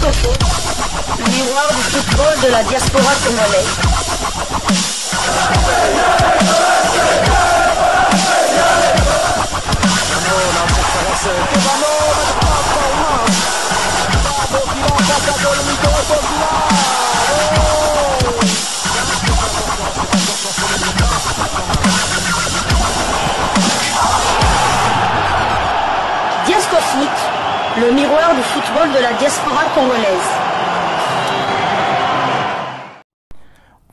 Disco Foot, le miroir du football de la diaspora congolaise. Disco Foot, le miroir du football de la diaspora congolaise.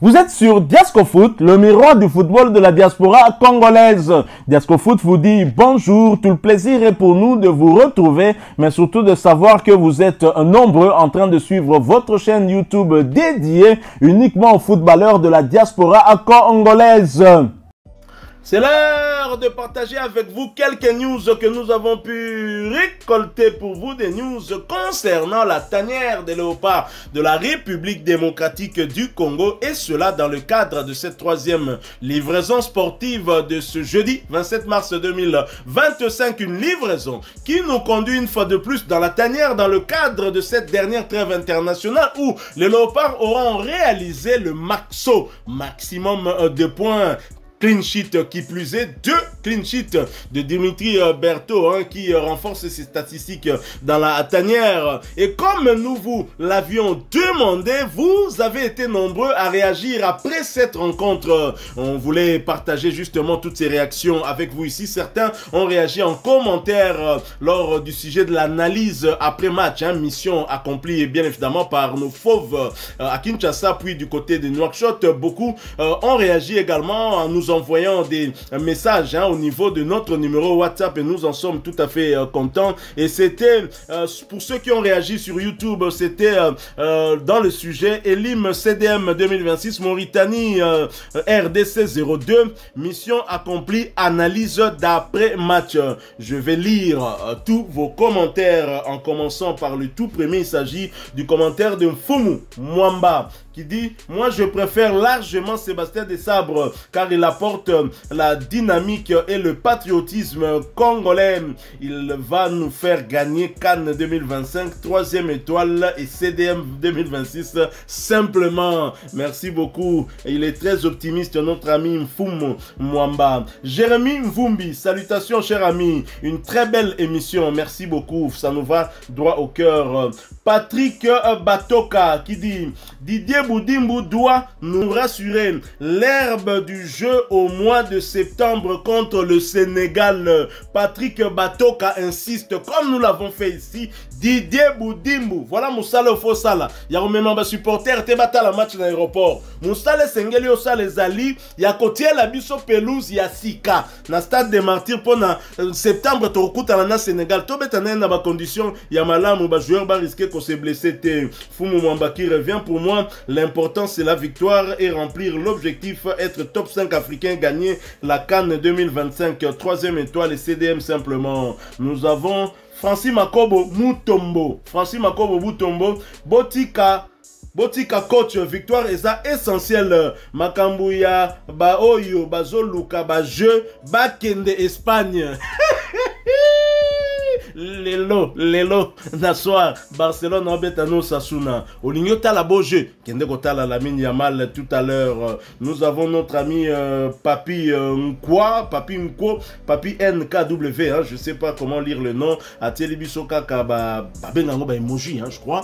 Vous êtes sur Diasco Foot, le miroir du football de la diaspora congolaise. Diasco Foot vous dit bonjour, tout le plaisir est pour nous de vous retrouver, mais surtout de savoir que vous êtes nombreux en train de suivre votre chaîne YouTube dédiée uniquement aux footballeurs de la diaspora congolaise. C'est l'heure de partager avec vous quelques news que nous avons pu récolter pour vous, des news concernant la tanière des léopards de la République démocratique du Congo, et cela dans le cadre de cette troisième livraison sportive de ce jeudi 27 mars 2025, une livraison qui nous conduit une fois de plus dans la tanière dans le cadre de cette dernière trêve internationale où les léopards auront réalisé le maximum de points. Clean sheet qui plus est, 2 clean sheets de Dimitri Berthaud qui renforce ses statistiques dans la tanière. Et comme nous vous l'avions demandé, vous avez été nombreux à réagir après cette rencontre. On voulait partager justement toutes ces réactions avec vous ici. Certains ont réagi en commentaire lors du sujet de l'analyse après match. Mission accomplie bien évidemment par nos fauves à Kinshasa, puis du côté de Nouakchott. Beaucoup ont réagi également en nous envoyant des messages au niveau de notre numéro WhatsApp, et nous en sommes tout à fait contents. Et c'était pour ceux qui ont réagi sur YouTube, c'était dans le sujet Elim CDM 2026 Mauritanie RDC 02, mission accomplie, analyse d'après match. Je vais lire tous vos commentaires en commençant par le tout premier. Il s'agit du commentaire de Fumu Mwamba qui dit: moi je préfère largement Sébastien Desabre car il apporte la dynamique et le patriotisme congolais. Il va nous faire gagner Cannes 2025, 3e étoile, et CDM 2026 simplement. Merci beaucoup. Il est très optimiste notre ami Mfumu Mwamba. Jérémy Mvumbi, salutations cher ami, une très belle émission, merci beaucoup, ça nous va droit au cœur. Patrick Batoka qui dit: Didier Boudimbu doit nous rassurer, l'herbe du jeu au mois de septembre contre le Sénégal. Patrick Batoka insiste, comme nous l'avons fait ici, Didier Boudimbu, voilà Moussala Fosala. Y'a même un supporter, te bata la match dans l'aéroport. Moussala Sengeli Osala Zali, y'a côté la biso pelouse, y'a Sika. Na stade des martyrs pendant septembre, tu recoutes à la Sénégal. Tu bêtes dans la condition, y'a malam ou ba joueur va risquer qu'on se blesse. Fumu Mwamba qui revient. Pour moi, l'important c'est la victoire et remplir l'objectif, être top 5 africain, gagner la Cannes 2025, 3e étoile et CDM simplement. Nous avons Francis Makobo Mutombo. Francis Makobo Mutombo. Botika coach, victoire eza essentiel. Makambuya ba oyo bazoluka ba jeu bakende Espagne. Lelo Nassoir Barcelone Obetano Sasuna Oligno tala beau jeu Kende Kotala Lamine Yamal tout à l'heure. Nous avons notre ami Papi Nkwa, Papi Nko, Papi NKW, je sais pas comment lire le nom. A Télébiso Kaka Bengango ba emoji, je crois.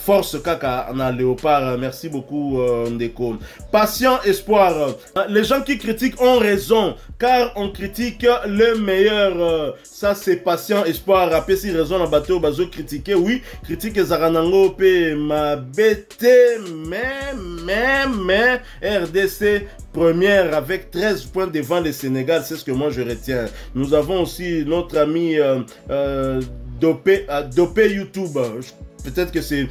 Force Kaka na Léopard, merci beaucoup Ndeko. Patient espoir. Les gens qui critiquent ont raison car on critique le meilleur. Ça c'est patient espoir. Rappelez si raison en bateau bazo critiquer, oui, critique Zaranango pe ma bête, mais RDC première avec 13 points devant le Sénégal, c'est ce que moi je retiens. Nous avons aussi notre ami Dopé YouTube. Peut-être que c'est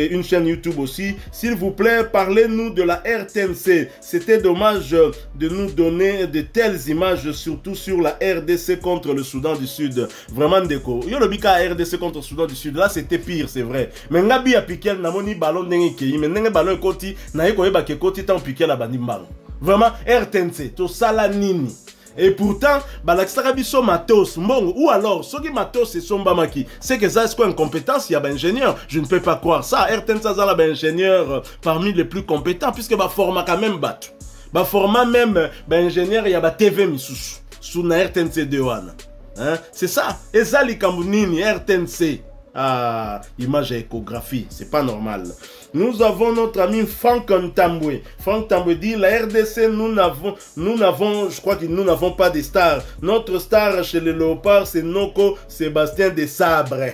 une chaîne YouTube aussi. S'il vous plaît, parlez-nous de la RTNC. C'était dommage de nous donner de telles images, surtout sur la RDC contre le Soudan du Sud. Vraiment, Ndeko. Yo le bika RDC contre le Soudan du Sud. Là, c'était pire, c'est vrai. Mais Ngabi a piqué, n'a moni ballon n'engue kei. Mais n'engue ballon koti, n'a yeko yeba ke koti tant piqué la bandi ballon. Vraiment, RTNC. To sala nini. Et pourtant, balakisaka biso matos mbongo, ou alors soki matos et sombamaki, c'est que ça est quoi incompétence, il y a ben ingénieur. Je ne peux pas croire ça. RTN ça la ben ingénieur parmi les plus compétents puisque ba format quand même bat. Ba format même ben ingénieur il y a ba TV misusu sous na RTNC de wana. Hein? C'est ça. Et ça les Camerounini RTNC. Ah, image et échographie, c'est pas normal. Nous avons notre ami Franck Ntambwe. Franck Ntambwe dit la RDC, nous n'avons, je crois que nous n'avons pas de stars. Notre star chez les Léopards, c'est Noko Sébastien Desabre.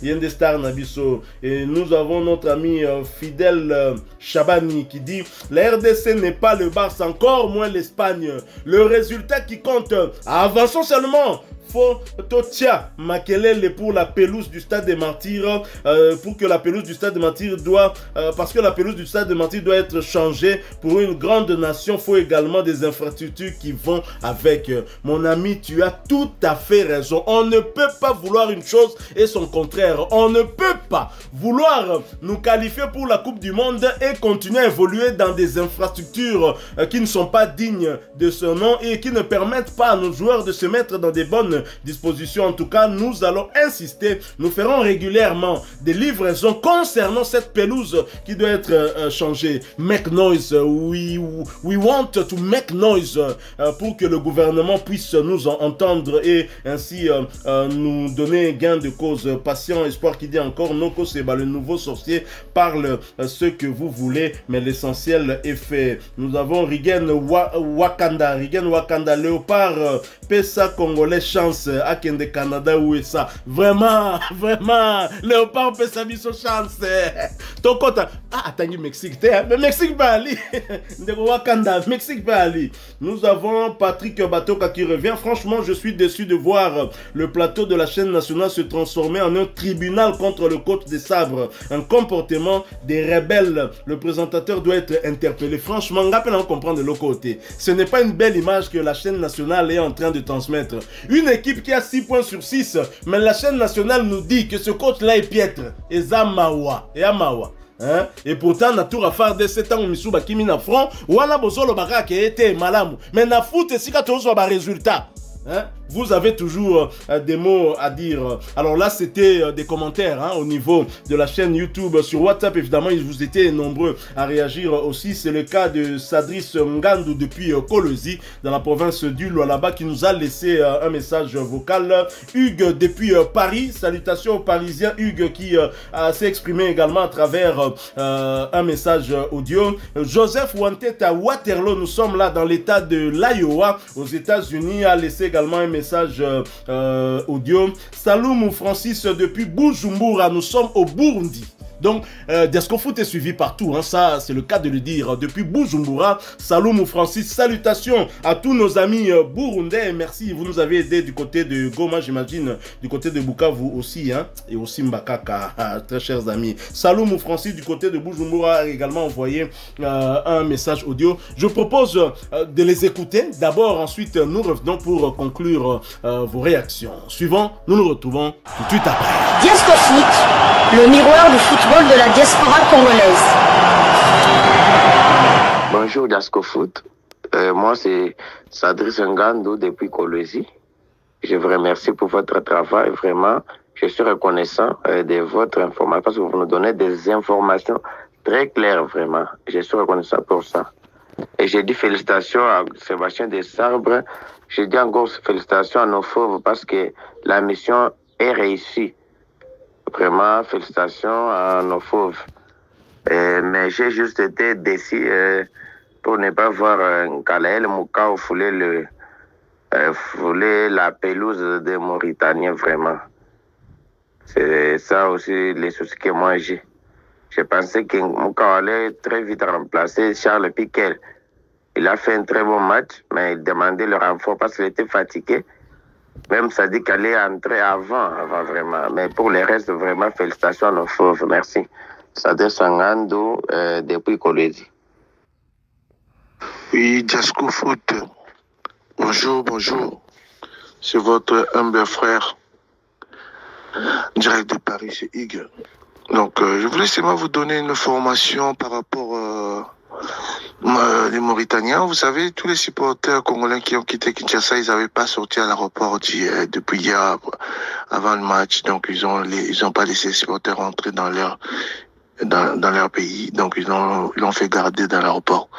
Il y a des stars Nabiso. Et nous avons notre ami Fidèle Chabani qui dit la RDC n'est pas le Barça, encore moins l'Espagne. Le résultat qui compte, avançons seulement. Totia Makelele pour la pelouse du Stade des Martyrs, pour que la pelouse du Stade des Martyrs parce que la pelouse du Stade des Martyrs doit être changée pour une grande nation, faut également des infrastructures qui vont avec. Mon ami, tu as tout à fait raison. On ne peut pas vouloir une chose et son contraire. On ne peut pas vouloir nous qualifier pour la Coupe du Monde et continuer à évoluer dans des infrastructures qui ne sont pas dignes de ce nom et qui ne permettent pas à nos joueurs de se mettre dans des bonnes dispositions. En tout cas, nous allons insister, nous ferons régulièrement des livraisons concernant cette pelouse qui doit être changée. Make noise, we want to make noise pour que le gouvernement puisse nous entendre et ainsi nous donner gain de cause. Patient espoir qui dit encore, Noko Seba, le nouveau sorcier, parle ce que vous voulez, mais l'essentiel est fait. Nous avons Rigen Wakanda, Léopard, Pesa Congolais chance à Kende Canada ou ça. Vraiment, Léopard Pesa biso chance. Ton compte, attends, Mexique, mais Mexique va aller. Wakanda, Mexique va aller. Nous avons Patrick Batoka qui revient. Franchement, je suis déçu de voir le plateau de la chaîne nationale se transformer en un tribunal contre le coach des sabres. Un comportement des rebelles. Le présentateur doit être interpellé. Franchement, on comprend de l'autre côté. Ce n'est pas une belle image que la chaîne nationale est en train de transmettre. Une équipe qui a 6 points sur 6, mais la chaîne nationale nous dit que ce coach-là est piètre. Et Zamawa. Et Amawa. Hein? Et pourtant, na tour à faire de 7 ans, Misuba Kimi na front, ou à la bozolo baka qui était malamu. Mais na foot, c'est quand on soit résultat. Hein? Vous avez toujours des mots à dire. Alors là, c'était des commentaires au niveau de la chaîne YouTube. Sur WhatsApp, évidemment, vous étiez nombreux à réagir aussi. C'est le cas de Sadris Ngandou depuis Kolosi, dans la province du Lualaba, qui nous a laissé un message vocal. Hugues depuis Paris. Salutations aux Parisiens. Hugues qui s'est exprimé également à travers un message audio. Joseph Wantet à Waterloo. Nous sommes là dans l'état de l'Iowa, aux États-Unis, a laissé également un message audio. Saloum Francis depuis Bujumbura, nous sommes au Burundi. Donc, Diasco Foot est suivi partout, hein, ça c'est le cas de le dire. Depuis Bujumbura, Saloum Francis, salutations à tous nos amis burundais. Merci, vous nous avez aidé du côté de Goma, j'imagine, du côté de Bukavu aussi, hein, et aussi Mbakaka, très chers amis. Saloum Francis du côté de Bujumbura a également envoyé un message audio. Je propose de les écouter d'abord, ensuite nous revenons pour conclure vos réactions. Suivant, nous nous retrouvons tout de suite après. Diasco Foot, le miroir du football de la diaspora congolaise. Bonjour Diasco Foot. Moi c'est Sadris Ngandou depuis Kolosi. Je vous remercie pour votre travail. Vraiment, je suis reconnaissant de votre information parce que vous nous donnez des informations très claires, vraiment. Je suis reconnaissant pour ça. Et j'ai dit félicitations à Sébastien Desabre. Je dis encore félicitations à nos fauves parce que la mission est réussie. Vraiment, félicitations à nos fauves. Mais j'ai juste été déçu pour ne pas voir Kalael Moukao fouler la pelouse des Mauritaniens, vraiment. C'est ça aussi les soucis que moi j'ai. Je pensais que Moukao allait très vite remplacer Charles Piquet. Il a fait un très bon match, mais il demandait le renfort parce qu'il était fatigué. Même ça dit qu'elle est entrée avant vraiment. Mais pour le reste, vraiment, félicitations à nos fauves. Merci. Sadé Sangando depuis Kolosi. Oui, Diasco Foot. Bonjour. C'est votre humble frère. Direct de Paris, c'est Hugues. Donc, je voulais seulement vous donner une information par rapport Les Mauritaniens, vous savez, tous les supporters congolais qui ont quitté Kinshasa, ils n'avaient pas sorti à l'aéroport depuis hier avant le match. Donc, ils ont pas laissé les supporters rentrer dans leur pays. Donc, ils l'ont fait garder dans l'aéroport.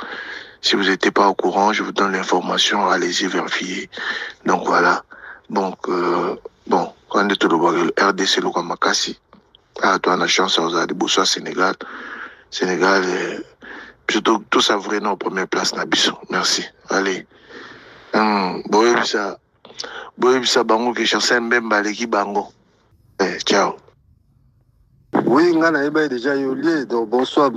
Si vous n'étiez pas au courant, je vous donne l'information, allez-y vérifier. Donc, voilà. Donc, bon, quand on est tout le RDC, le Kamakasi. Ah, toi, on a chance, on a des Boussois, Sénégal. Sénégal, plutôt tout ça vrai non première place Nabiso. Merci. Allez. Boyebisa bango que chanson mbemba leki bango. Ciao. Oui, ngana eba déjà yolié. Donc bonsoir.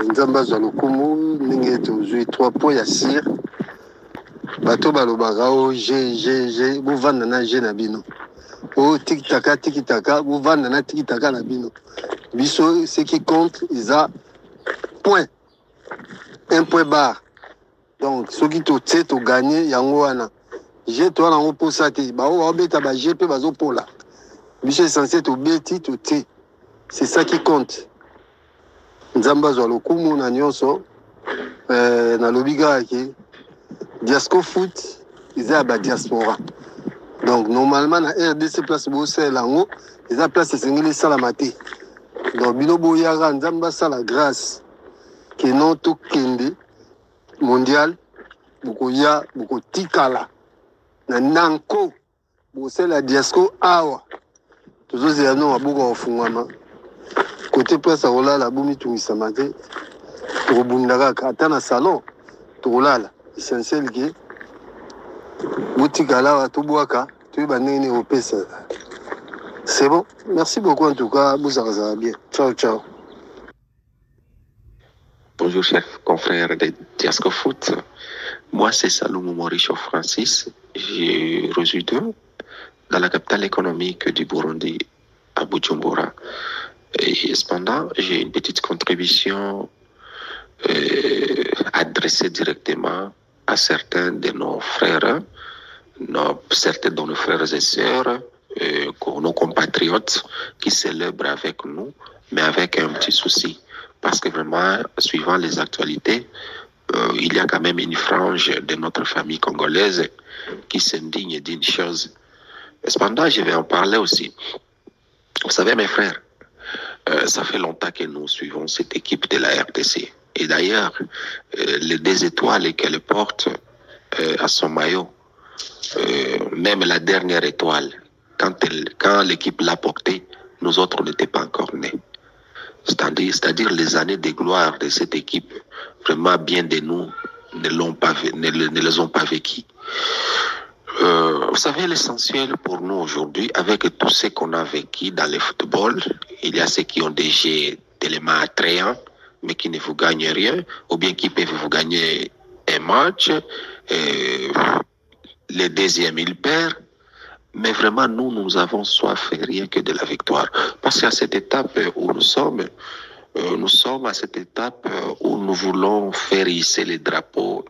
Nzamba Zalokumu, ninge tozui 3 points ya sir. Bato balobagao G vous vendre na G na bino. Oh tiki taka vous vendre na tiki taka na bino. Biso ce qui compte ils a point. Un point barre. Donc ceux qui to gagner yango wana. G to na ngo posa te. Ba o beta ba G pe bazo pola. Biso censé to beti to te. C'est ça qui compte. Nzamba zwa lokumu na nyonso na lobiga ki Diasco Foot ils a ba diaspora. Donc normalement na RDC place bo selango ils a place sengeli salamate. Donc bino boyara nzamba sala grâce que non to kende mondial boko tikala na nanko bo sela Diasco awa tozoze ya no aboko ofungama. Côté place à Olala, Boumi Toumissamate, pour Bundaka, Atana Salon, Toulala, essentiel qui Boutikala, Toubouaka, tu vas néné au PC. C'est bon, merci beaucoup en tout cas, Bouzara bien. Ciao. Bonjour, chef confrère de Diasco Foot. Moi, c'est Salomon Mauricio Francis. J'ai réside dans la capitale économique du Burundi, à Bujumbura. Et cependant, j'ai une petite contribution adressée directement à certains de nos frères, certains de nos frères et sœurs, nos compatriotes qui célèbrent avec nous, mais avec un petit souci. Parce que vraiment, suivant les actualités, il y a quand même une frange de notre famille congolaise qui s'indigne d'une chose. Cependant, je vais en parler aussi. Vous savez, mes frères, ça fait longtemps que nous suivons cette équipe de la RDC. Et d'ailleurs, les 2 étoiles qu'elle porte à son maillot, même la dernière étoile, quand l'équipe l'a portée, nous autres n'étions pas encore nés. C'est-à-dire les années de gloire de cette équipe, vraiment bien de nous, ne les ont pas vécues. Vous savez, l'essentiel pour nous aujourd'hui, avec tout ce qu'on a vécu dans le football, il y a ceux qui ont déjà tellement attrayants, mais qui ne vous gagnent rien, ou bien qui peuvent vous gagner un match, le deuxième, ils perdent. Mais vraiment, nous avons soif rien que de la victoire. Parce qu'à cette étape où nous sommes à cette étape où nous voulons faire hisser les drapeaux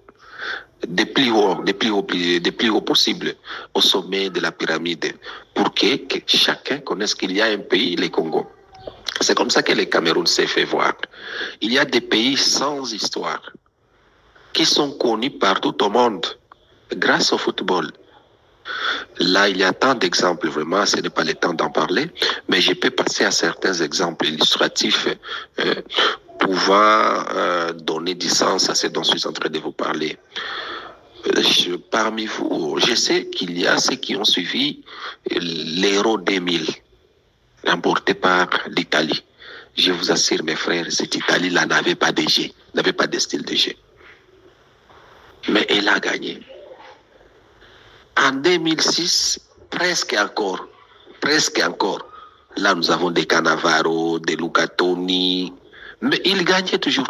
des plus hauts possible au sommet de la pyramide pour que chacun connaisse qu'il y a un pays, le Congo. C'est comme ça que le Cameroun s'est fait voir. Il y a des pays sans histoire qui sont connus partout au monde grâce au football. Là, il y a tant d'exemples, vraiment, ce n'est pas le temps d'en parler, mais je peux passer à certains exemples illustratifs pouvant donner du sens à ce dont je suis en train de vous parler. Parmi vous, je sais qu'il y a ceux qui ont suivi l'Euro 2000, remporté par l'Italie. Je vous assure, mes frères, cette Italie-là n'avait pas de jeu, n'avait pas de style de jeu. Mais elle a gagné. En 2006, presque encore. Là, nous avons des Cannavaro, des Luca Toni, mais il gagnait toujours.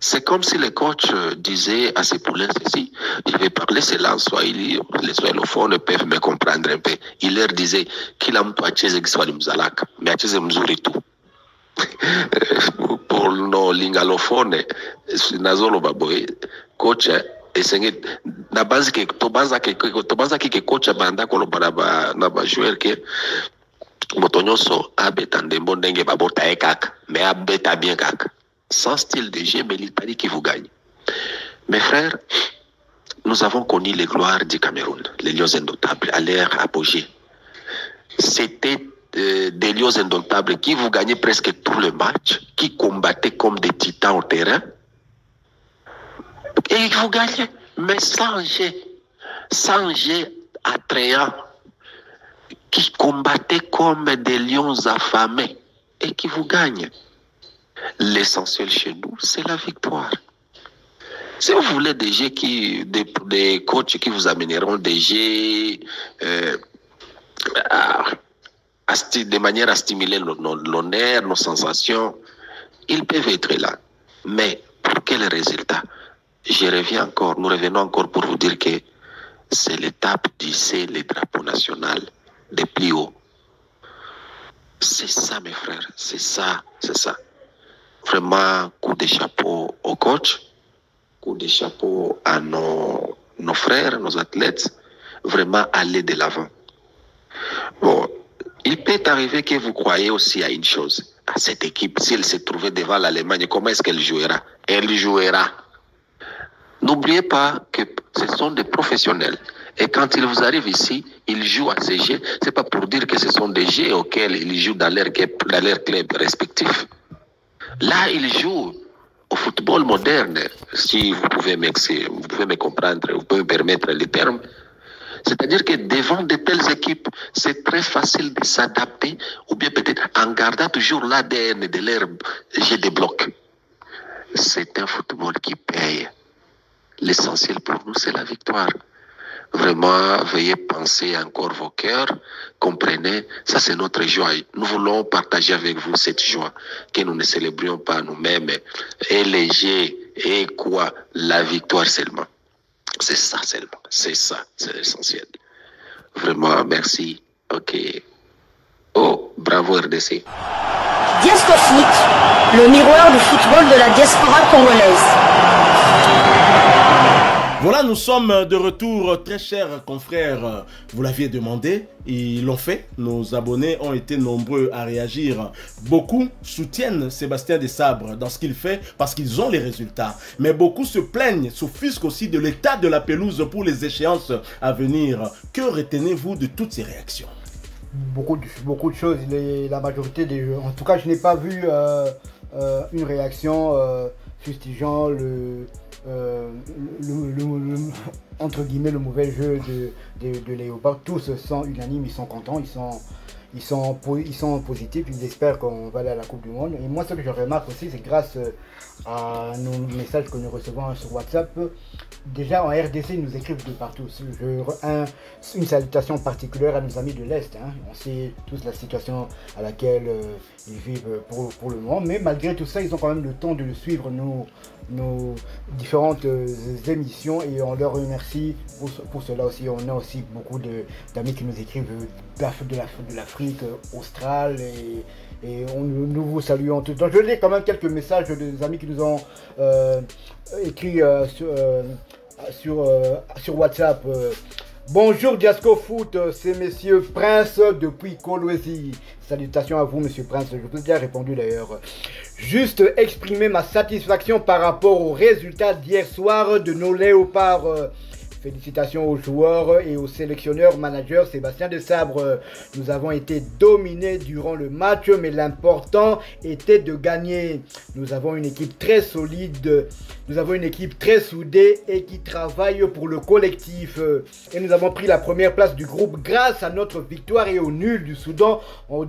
C'est comme si le coach disait à ses poulains ceci, je vais parler cela en Swahili, les Swahilophones peuvent me comprendre un peu. Il leur disait qu'il a acheze Kiswahili mzalaka, mais acheze mzuri tout. Pour nos lingalophones, nazolo baboy, coach esenge na base ke tobanza ke coach banda koloba na ba joueur ke moto nyonso abeta ndembo ndenge babota ekaka mais abeta bien kaka. sans style de jeu, mais l'Italie qui vous gagne. Mes frères, nous avons connu les gloires du Cameroun, les lions indomptables, à leur apogée. C'était des lions indomptables qui vous gagnaient presque tout le match, qui combattaient comme des titans au terrain. Et ils vous gagnaient, mais sans jet attrayant, qui combattaient comme des lions affamés et qui vous gagnent. L'essentiel chez nous, c'est la victoire. Si vous voulez des jeux des coachs qui vous amèneront des jeux de manière à stimuler l'honneur, nos sensations, ils peuvent être là. Mais pour quel résultat? Nous revenons encore pour vous dire que c'est l'étape d'hisser les drapeaux nationaux des plus hauts. C'est ça, mes frères, c'est ça. Vraiment, coup de chapeau au coach, coup de chapeau à nos frères, nos athlètes, vraiment aller de l'avant. Bon, il peut arriver que vous croyez aussi à une chose, à cette équipe, si elle se trouvait devant l'Allemagne, comment est-ce qu'elle jouera? Elle jouera. N'oubliez pas que ce sont des professionnels. Et quand ils vous arrivent ici, ils jouent à ces jeux. Ce n'est pas pour dire que ce sont des jeux auxquels ils jouent dans leur club respectif. Là, ils jouent au football moderne. Si vous pouvez me comprendre, vous pouvez me permettre les termes. C'est-à-dire que devant de telles équipes, c'est très facile de s'adapter, ou bien peut-être en gardant toujours l'ADN de leur jeu de bloc. C'est un football qui paye. L'essentiel pour nous, c'est la victoire. Vraiment, veuillez penser encore vos cœurs. Comprenez, ça c'est notre joie. Nous voulons partager avec vous cette joie, que nous ne célébrions pas nous-mêmes, et les jeux, et quoi, la victoire seulement. C'est ça seulement, c'est ça, c'est l'essentiel. Vraiment, merci. Ok. Oh, bravo RDC. Diasco Foot, le miroir du football de la diaspora congolaise. Voilà, nous sommes de retour, très chers confrères. Vous l'aviez demandé, ils l'ont fait. Nos abonnés ont été nombreux à réagir. Beaucoup soutiennent Sébastien Desabre dans ce qu'il fait parce qu'ils ont les résultats. Mais beaucoup se plaignent, s'offusquent aussi de l'état de la pelouse pour les échéances à venir. Que retenez-vous de toutes ces réactions? Beaucoup de choses. La majorité des jeux. En tout cas, je n'ai pas vu une réaction fustigeant entre guillemets le mauvais jeu de Léopard. Tous sont unanimes, ils sont contents, ils sont positifs, ils espèrent qu'on va aller à la Coupe du Monde. Et moi, ce que je remarque aussi, c'est grâce à nos messages que nous recevons sur WhatsApp, déjà en RDC, ils nous écrivent de partout. Une salutation particulière à nos amis de l'Est. Hein. On sait tous la situation à laquelle ils vivent pour le moment, mais malgré tout ça, ils ont quand même le temps de suivre nos différentes émissions et on leur remercie pour cela aussi. On a aussi beaucoup d'amis qui nous écrivent de l'Afrique australe et nous vous saluons tous. Donc je lis quand même quelques messages des amis qui nous ont écrit sur WhatsApp. Bonjour Diasco Foot, c'est Monsieur Prince depuis Kolwezi. Salutations à vous Monsieur Prince, je vous ai déjà répondu d'ailleurs. Juste exprimer ma satisfaction par rapport aux résultats d'hier soir de nos léopards. Félicitations aux joueurs et aux sélectionneurs, manager Sébastien Desabre. Nous avons été dominés durant le match, mais l'important était de gagner. Nous avons une équipe très solide, nous avons une équipe très soudée et qui travaille pour le collectif. Et nous avons pris la première place du groupe grâce à notre victoire et au nul du Soudan en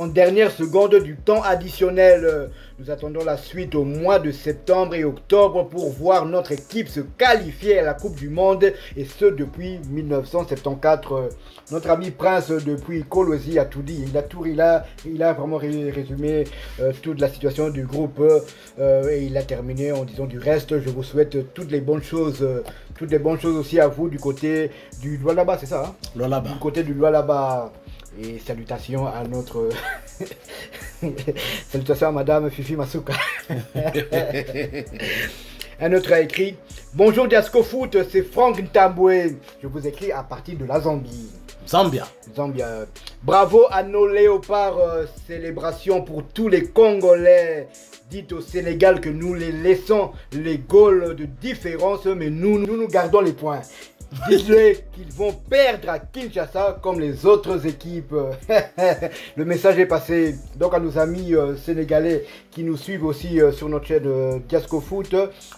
dernière seconde du temps additionnel. Nous attendons la suite au mois de septembre et octobre pour voir notre équipe se qualifier à la Coupe du Monde et ce depuis 1974. Notre ami Prince depuis Kolwezi a tout dit, il a vraiment résumé toute la situation du groupe et il a terminé en disant du reste, je vous souhaite toutes les bonnes choses aussi à vous du côté du Lualaba, c'est ça hein? Lualaba. Du côté du Lualaba. Et salutations à notre... salutations à Madame Fifi Masuka. Un autre a écrit « Bonjour Diasco Foot, c'est Franck Ntamboué. Je vous écris à partir de la Zambie. » Zambia. Zambia. Bravo à nos léopards. Célébration pour tous les Congolais. Dites au Sénégal que nous les laissons les goals de différence, mais nous gardons les points. Dites-le qu'ils vont perdre à Kinshasa comme les autres équipes. Le message est passé. Donc à nos amis sénégalais qui nous suivent aussi sur notre chaîne Diasco Foot,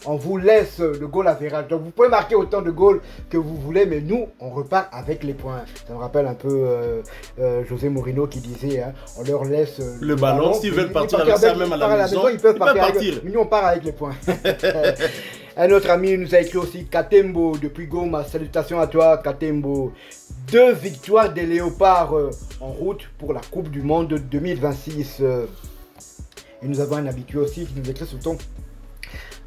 on vous laisse le goal average. Donc vous pouvez marquer autant de goals que vous voulez, mais nous on repart avec les points. Ça me rappelle un peu José Mourinho qui disait on leur laisse le ballon. S'ils veulent partir avec ça même à la maison, ils peuvent partir. Mais nous on part avec les points. Un autre ami nous a écrit aussi Katembo depuis Goma. Salutations à toi Katembo. 2 victoires des Léopards en route pour la Coupe du Monde 2026. Et nous avons un habitué aussi qui nous écrit sous le ton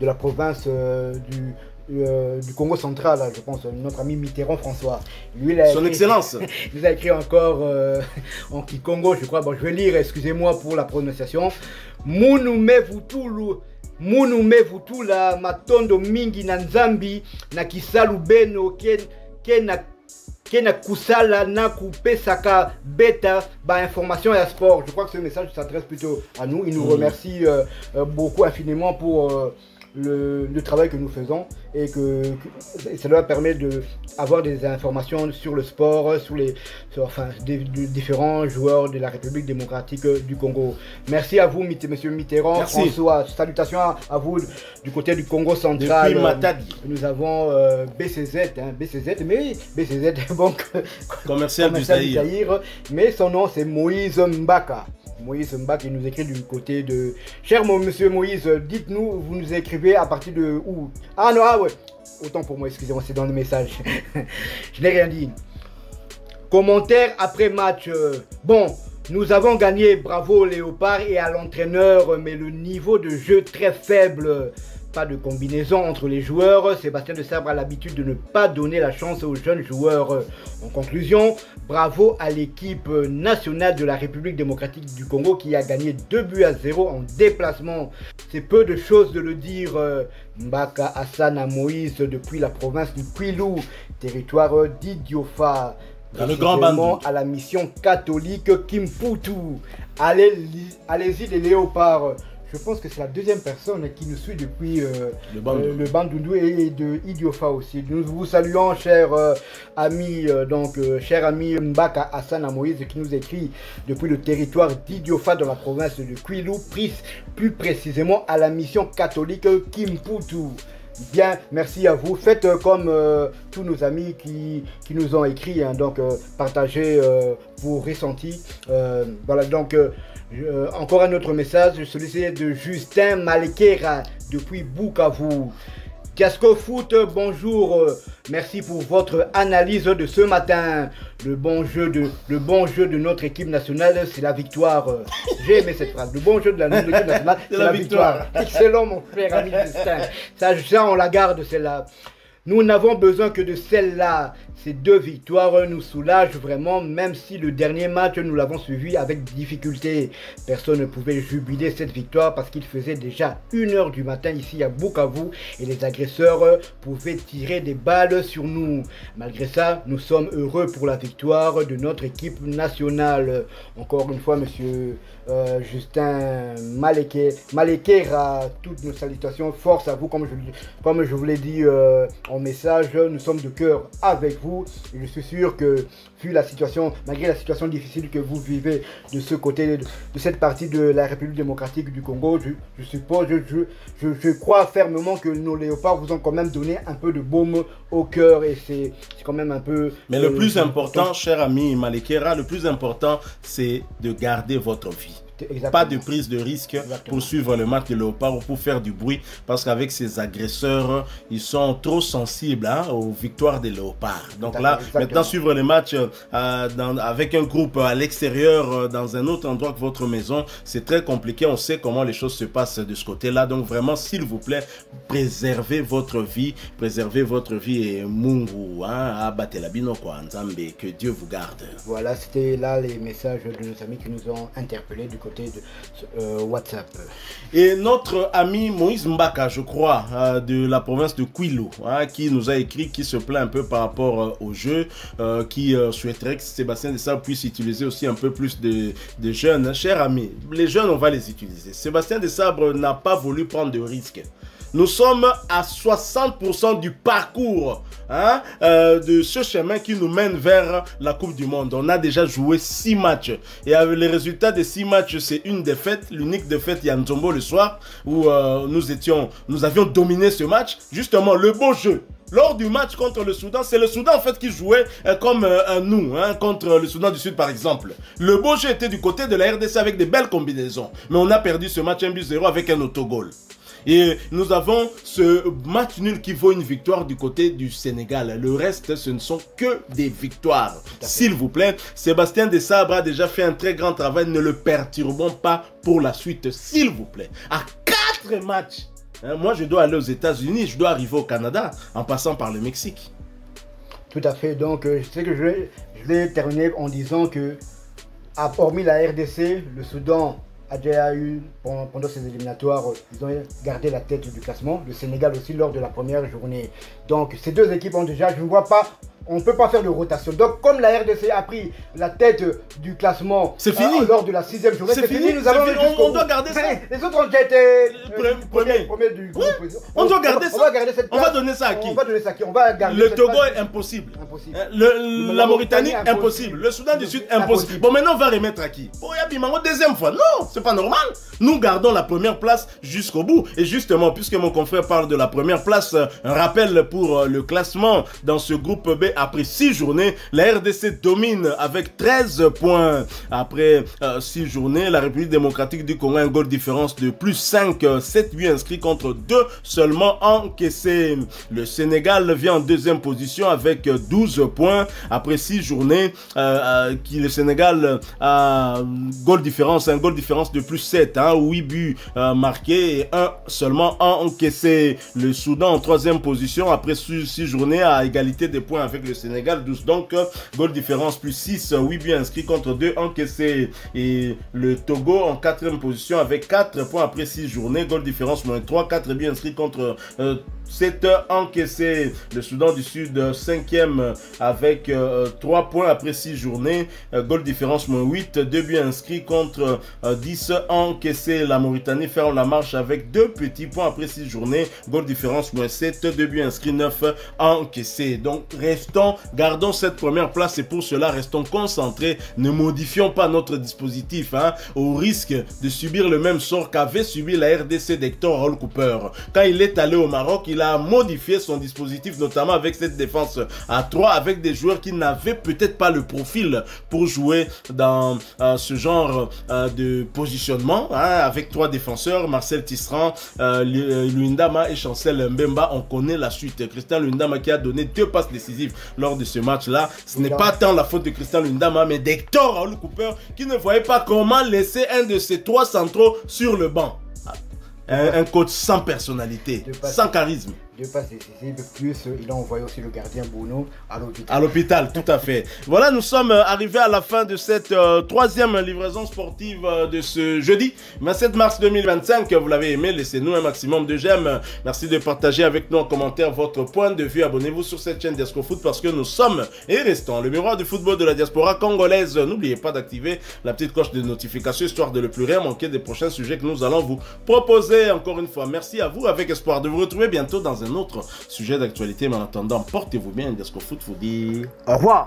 de la province du Congo central, je pense, notre ami Mitterrand François. Lui, Son Excellence. Il nous a écrit encore en Kikongo, je crois. Bon, je vais lire, excusez-moi pour la prononciation. Mounume Vutulu. Munume Vutula matondo mingi na nzambi na kisalu beno kena kusala na kupesaka beta ba information et sport. Je crois que ce message s'adresse plutôt à nous. Il nous remercie beaucoup infiniment pour le travail que nous faisons et que ça doit permettre d'avoir des informations sur le sport, sur des différents joueurs de la République démocratique du Congo. Merci à vous, monsieur Mitterrand. Merci. François. Salutations à vous du côté du Congo central. Depuis Matadi. Nous avons BCZ, mais BCZ, banque commercial du Zaïre. Mais son nom c'est Moïse Mbaka. Moïse Mbak, il nous écrit du côté de... Cher monsieur Moïse, dites-nous, vous nous écrivez à partir de où? Ah non, ah ouais. Autant pour moi, excusez-moi, c'est dans le message. Je n'ai rien dit. Commentaire après match. Bon, nous avons gagné, bravo au Léopard et à l'entraîneur, mais le niveau de jeu très faible. Pas de combinaison entre les joueurs. Sébastien de Sabre a l'habitude de ne pas donner la chance aux jeunes joueurs. En conclusion, bravo à l'équipe nationale de la République démocratique du Congo qui a gagné 2-0 en déplacement. C'est peu de choses de le dire. Mbaka Hassan à Moïse depuis la province du Kwilu, territoire d'Idiofa. Dans le Grand Bandou. À la mission catholique Kimputu. Allez-y les léopards. Je pense que c'est la deuxième personne qui nous suit depuis le Bandundu et de Idiofa aussi. Nous vous saluons, cher ami, cher ami Mbaka Hassan à Moïse qui nous écrit depuis le territoire d'Idiofa dans la province de Kwilu, plus précisément à la mission catholique Kimputu. Bien, merci à vous. Faites comme tous nos amis qui nous ont écrit, hein, donc partagez vos ressentis. Voilà, donc encore un autre message, celui-ci de Justin Malekera depuis Bukavu. Diasco Foot, bonjour, merci pour votre analyse de ce matin. Le bon jeu de notre équipe nationale, c'est la victoire. J'ai aimé cette phrase. Le bon jeu de notre équipe nationale, c'est la victoire. Excellent, mon frère ami Justin. Ça, on la garde, celle-là. Nous n'avons besoin que de celle-là. Ces 2 victoires nous soulagent vraiment, même si le dernier match, nous l'avons suivi avec difficulté. Personne ne pouvait jubiler cette victoire parce qu'il faisait déjà 1h du matin ici à Bukavu et les agresseurs pouvaient tirer des balles sur nous. Malgré ça, nous sommes heureux pour la victoire de notre équipe nationale. Encore une fois, monsieur Justin Malekera, toutes nos salutations, force à vous, comme je vous l'ai dit en message, nous sommes de cœur avec vous et je suis sûr que vu la situation, malgré la situation difficile que vous vivez de ce côté, de cette partie de la République démocratique du Congo, je suppose, je crois fermement que nos léopards vous ont quand même donné un peu de baume au cœur et c'est quand même un peu... Mais le plus important, cher ami Malekera, le plus important, c'est de garder votre vie. Exactement. Pas de prise de risque. Exactement. Pour suivre le match de Léopard ou pour faire du bruit, parce qu'avec ces agresseurs, ils sont trop sensibles aux victoires des Léopards. Donc là, maintenant suivre le match avec un groupe à l'extérieur, dans un autre endroit que votre maison, c'est très compliqué. On sait comment les choses se passent de ce côté-là. Donc vraiment, s'il vous plaît, préservez votre vie et Mungu, Abatelabino kwa Nzambe, que Dieu vous garde. Voilà, c'était là les messages de nos amis qui nous ont interpellés du côté côté de WhatsApp. Et notre ami Moïse Mbaka, je crois, de la province de Kwilu, hein, qui nous a écrit, qui se plaint un peu par rapport au jeu, qui souhaiterait que Sébastien Desabre puisse utiliser aussi un peu plus de jeunes. Chers amis, les jeunes, on va les utiliser. Sébastien Desabre n'a pas voulu prendre de risques. Nous sommes à 60% du parcours, hein, de ce chemin qui nous mène vers la Coupe du Monde. On a déjà joué 6 matchs. Et avec les résultats des 6 matchs, c'est une défaite. L'unique défaite, il y a Nzombo le soir, où nous avions dominé ce match. Justement, le beau jeu. Lors du match contre le Soudan, c'est le Soudan en fait qui jouait comme nous, hein, contre le Soudan du Sud par exemple. Le beau jeu était du côté de la RDC avec des belles combinaisons. Mais on a perdu ce match 1-0 avec un autogol. Et nous avons ce match nul qui vaut une victoire du côté du Sénégal. Le reste, ce ne sont que des victoires. S'il vous plaît, Sébastien Desabre a déjà fait un très grand travail. Ne le perturbons pas pour la suite, s'il vous plaît. À 4 matchs, hein, moi je dois aller aux États-Unis, je dois arriver au Canada en passant par le Mexique. Tout à fait. Donc, je sais que je vais terminer en disant que, hormis la RDC, le Soudan a déjà eu, pendant ces éliminatoires, ils ont gardé la tête du classement. Le Sénégal aussi lors de la première journée. Donc ces deux équipes ont déjà, je ne vois pas, on ne peut pas faire de rotation. Donc comme la RDC a pris la tête du classement lors de la 6e journée, c'est fini, nous allons on doit garder ça. Les autres ont déjà été premiers du groupe. On doit garder ça. On va garder cette place. On va donner ça à qui? On va donner ça à qui? On va garder le Togo est impossible. La Mauritanie impossible. Le Soudan du Sud impossible. Bon, maintenant on va remettre à qui? Bon, Yabimango deuxième fois. Non, c'est pas normal. Nous gardons la première place jusqu'au bout. Et justement, puisque mon confrère parle de la première place, un rappel pour le classement dans ce groupe B après 6 journées. La RDC domine avec 13 points. Après 6 journées, la République démocratique du Congo a un goal différence de plus 5, 7 buts inscrits contre 2 seulement encaissés. Le Sénégal vient en deuxième position avec 12 points. Après 6 journées, le Sénégal a un goal différence de plus 7, hein, 8 buts marqués et 1 seulement encaissé. Le Soudan en troisième position après 6 journées à égalité des points avec le Sénégal, 12 donc, goal différence plus 6, 8 buts inscrits contre 2 encaissés. Et le Togo en quatrième position avec 4 points après 6 journées, goal différence moins 3, 4 buts inscrits contre 7 encaissés. Le Soudan du Sud 5e avec 3 points après 6 journées, goal différence moins 8, 2 buts inscrits contre 10 encaissés. La Mauritanie ferme la marche avec 2 petits points après 6 journées, goal différence moins 7, 2 buts inscrits, 9 encaissés. Donc gardons cette première place et pour cela restons concentrés, ne modifions pas notre dispositif, hein, au risque de subir le même sort qu'avait subi la RDC d'Hector Hall Cooper. Quand il est allé au Maroc, il a modifié son dispositif, notamment avec cette défense à 3, avec des joueurs qui n'avaient peut-être pas le profil pour jouer dans ce genre de positionnement, hein, avec 3 défenseurs, Marcel Tisserand, Luindama et Chancel Mbemba. On connaît la suite. Christian Luindama qui a donné 2 passes décisives lors de ce match-là. Ce n'est pas tant la faute de Christian Luindama, mais d'Hector Hall Cooper qui ne voyait pas comment laisser un de ses 3 centraux sur le banc. Un coach sans personnalité, sans charisme. 2 passes décisives, plus il a envoyé aussi le gardien Bruno à l'hôpital. À l'hôpital, tout à fait. Voilà, nous sommes arrivés à la fin de cette 3e livraison sportive de ce jeudi 27 mars 2025. Vous l'avez aimé, laissez-nous un maximum de j'aime. Merci de partager avec nous en commentaire votre point de vue. Abonnez-vous sur cette chaîne Diasco Foot parce que nous sommes et restons le miroir du football de la diaspora congolaise. N'oubliez pas d'activer la petite cloche de notification histoire de ne plus rien manquer des prochains sujets que nous allons vous proposer. Encore une fois, merci à vous avec espoir de vous retrouver bientôt dans un autre sujet d'actualité. Mais en attendant, portez-vous bien. Diasco Foot vous dit au revoir.